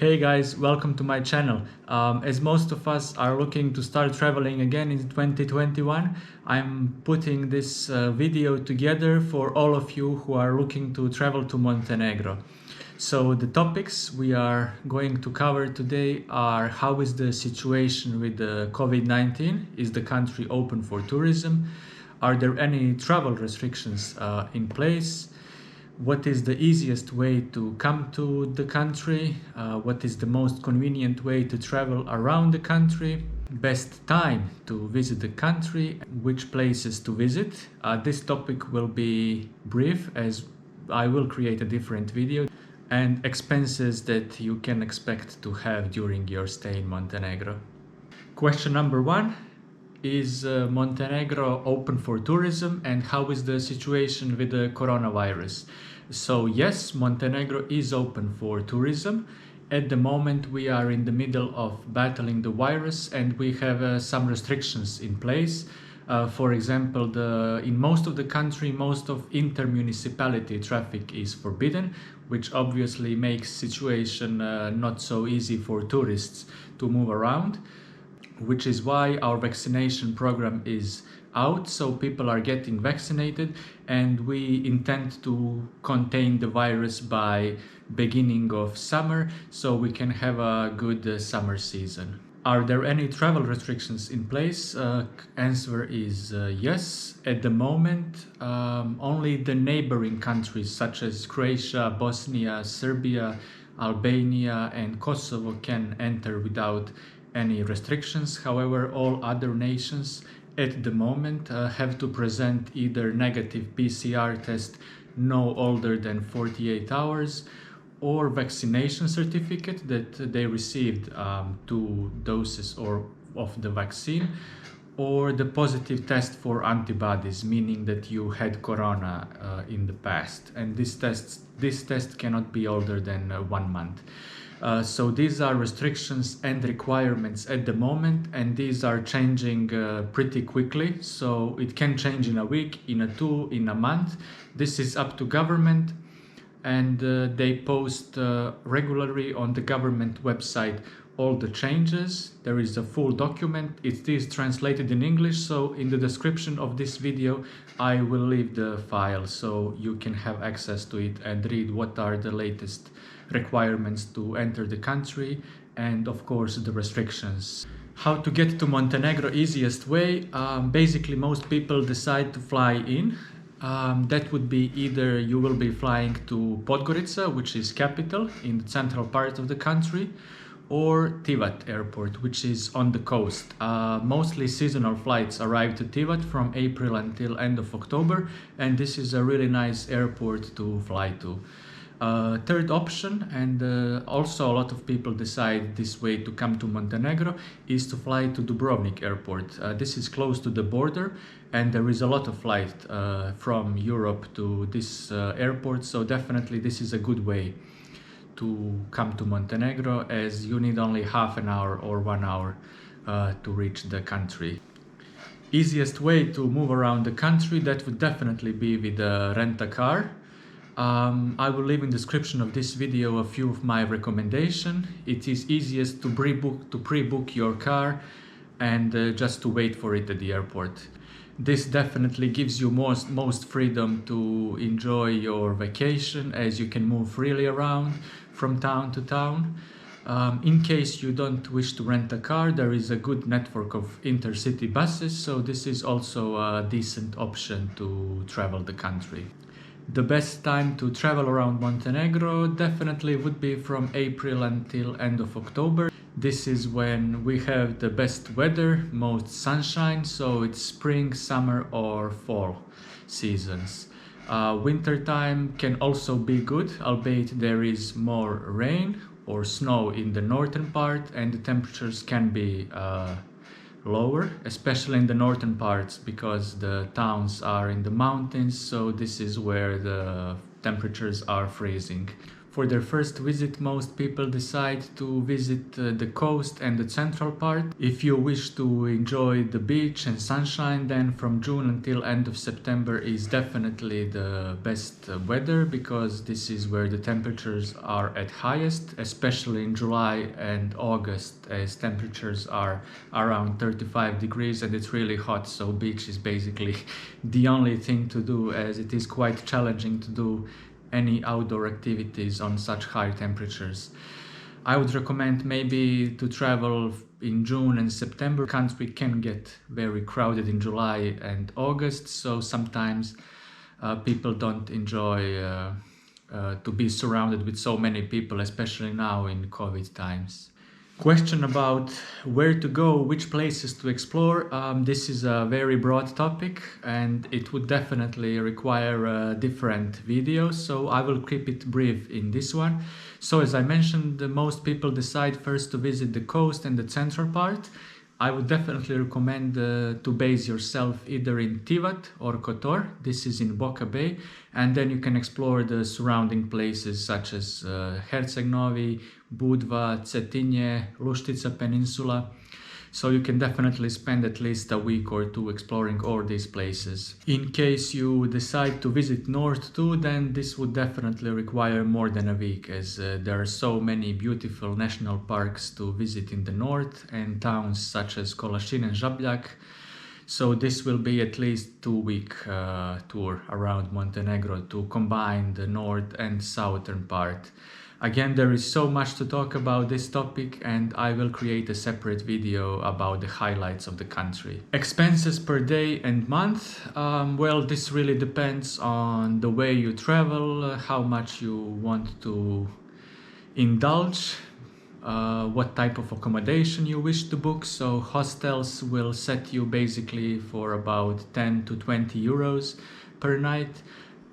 Hey guys, welcome to my channel. As most of us are looking to start traveling again in 2021, I'm putting this video together for all of you who are looking to travel to Montenegro. So the topics we are going to cover today are: how is the situation with the COVID-19? Is the country open for tourism? Are there any travel restrictions in place? What is the easiest way to come to the country? What is the most convenient way to travel around the country? Best time to visit the country? Which places to visit? This topic will be brief, as I will create a different video, and expenses that you can expect to have during your stay in Montenegro. Question number one: is Montenegro open for tourism, and how is the situation with the coronavirus? So yes, Montenegro is open for tourism. At the moment we are in the middle of battling the virus and we have some restrictions in place. For example, in most of the country, most of inter-municipality traffic is forbidden, which obviously makes situation not so easy for tourists to move around, which is why our vaccination program is out, so people are getting vaccinated, and we intend to contain the virus by beginning of summer, so we can have a good summer season. Are there any travel restrictions in place? Answer is yes. At the moment, only the neighboring countries such as Croatia, Bosnia, Serbia, Albania and Kosovo can enter without any restrictions. However, all other nations at the moment have to present either negative PCR test no older than 48 hours or vaccination certificate that they received 2 doses of the vaccine, or the positive test for antibodies, meaning that you had corona in the past, and this test cannot be older than 1 month. So these are restrictions and requirements at the moment, and these are changing pretty quickly. So it can change in a week, in a 2, in a month. This is up to government, and they post regularly on the government website all the changes. There is a full document. It is translated in English, so in the description of this video I will leave the file so you can have access to it and read what are the latest requirements to enter the country, and of course the restrictions. How to get to Montenegro easiest way? Basically most people decide to fly in. That would be either you will be flying to Podgorica, which is capital in the central part of the country, or Tivat airport, which is on the coast. Mostly seasonal flights arrive to Tivat from April until end of October, and this is a really nice airport to fly to. Third option, and also a lot of people decide this way to come to Montenegro, is to fly to Dubrovnik airport. This is close to the border, and there is a lot of flight from Europe to this airport, so definitely this is a good way to come to Montenegro, as you need only half an hour or 1 hour to reach the country. Easiest way to move around the country, that would definitely be with a rent-a-car. I will leave in the description of this video a few of my recommendations. It is easiest to pre-book your car and just to wait for it at the airport. This definitely gives you most freedom to enjoy your vacation, as you can move freely around from town to town. In case you don't wish to rent a car, there is a good network of intercity buses, so this is also a decent option to travel the country. The best time to travel around Montenegro definitely would be from April until end of October. This is when we have the best weather, most sunshine, so it's spring, summer or fall seasons. Winter time can also be good, albeit there is more rain or snow in the northern part, and the temperatures can be lower, especially in the northern parts, because the towns are in the mountains, so this is where the temperatures are freezing. For their first visit, most people decide to visit the coast and the central part. If you wish to enjoy the beach and sunshine, then from June until end of September is definitely the best weather, because this is where the temperatures are at highest, especially in July and August, as temperatures are around 35 degrees and it's really hot, so beach is basically the only thing to do, as it is quite challenging to do any outdoor activities on such high temperatures. I would recommend maybe to travel in June and September. The country can get very crowded in July and August, so sometimes people don't enjoy to be surrounded with so many people, especially now in COVID times. Question about where to go, which places to explore. This is a very broad topic and it would definitely require different videos, so I will keep it brief in this one. So as I mentioned, most people decide first to visit the coast and the central part. I would definitely recommend to base yourself either in Tivat or Kotor. This is in Boka Bay, and then you can explore the surrounding places such as Herceg Novi, Budva, Cetinje, Lustica Peninsula. So you can definitely spend at least a week or two exploring all these places. In case you decide to visit north too, then this would definitely require more than a week, as there are so many beautiful national parks to visit in the north and towns such as Kolašin and Žabljak. So this will be at least 2-week tour around Montenegro to combine the north and southern part. Again, there is so much to talk about this topic and I will create a separate video about the highlights of the country. Expenses per day and month. Well, this really depends on the way you travel, how much you want to indulge, what type of accommodation you wish to book. So hostels will set you basically for about 10 to 20 euros per night,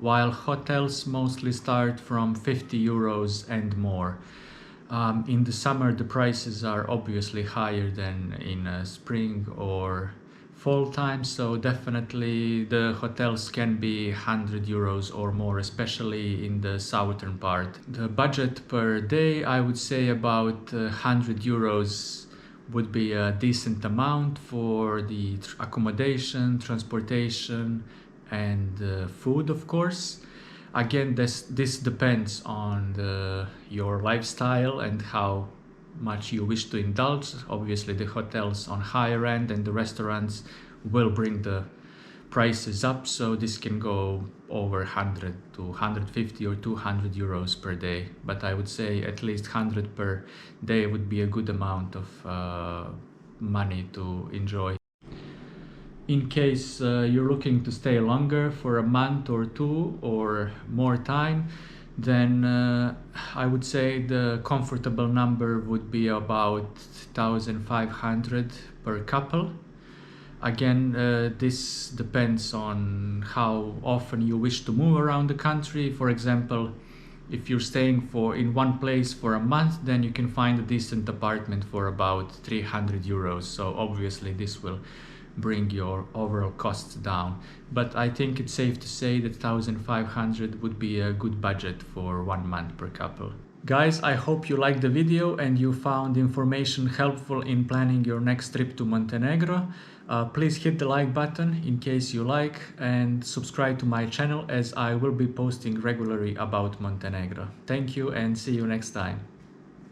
while hotels mostly start from 50 euros and more. In the summer the prices are obviously higher than in spring or fall time, so definitely the hotels can be 100 euros or more, especially in the southern part. The budget per day, I would say about 100 euros would be a decent amount for the accommodation, transportation, and food, of course. Again, this depends on your lifestyle and how much you wish to indulge. Obviously the hotels on higher end and the restaurants will bring the prices up, so this can go over 100 to 150 or 200 euros per day, but I would say at least 100 per day would be a good amount of money to enjoy. In case you're looking to stay longer for a month or two or more time, then I would say the comfortable number would be about 1,500 per couple. Again, this depends on how often you wish to move around the country. For example, if you're staying in one place for a month, then you can find a decent apartment for about 300 euros. So obviously this will bring your overall costs down, but I think it's safe to say that 1,500 would be a good budget for 1 month per couple. Guys, I hope you liked the video and you found information helpful in planning your next trip to Montenegro. Please hit the like button in case you like, and subscribe to my channel, as I will be posting regularly about Montenegro. Thank you and see you next time.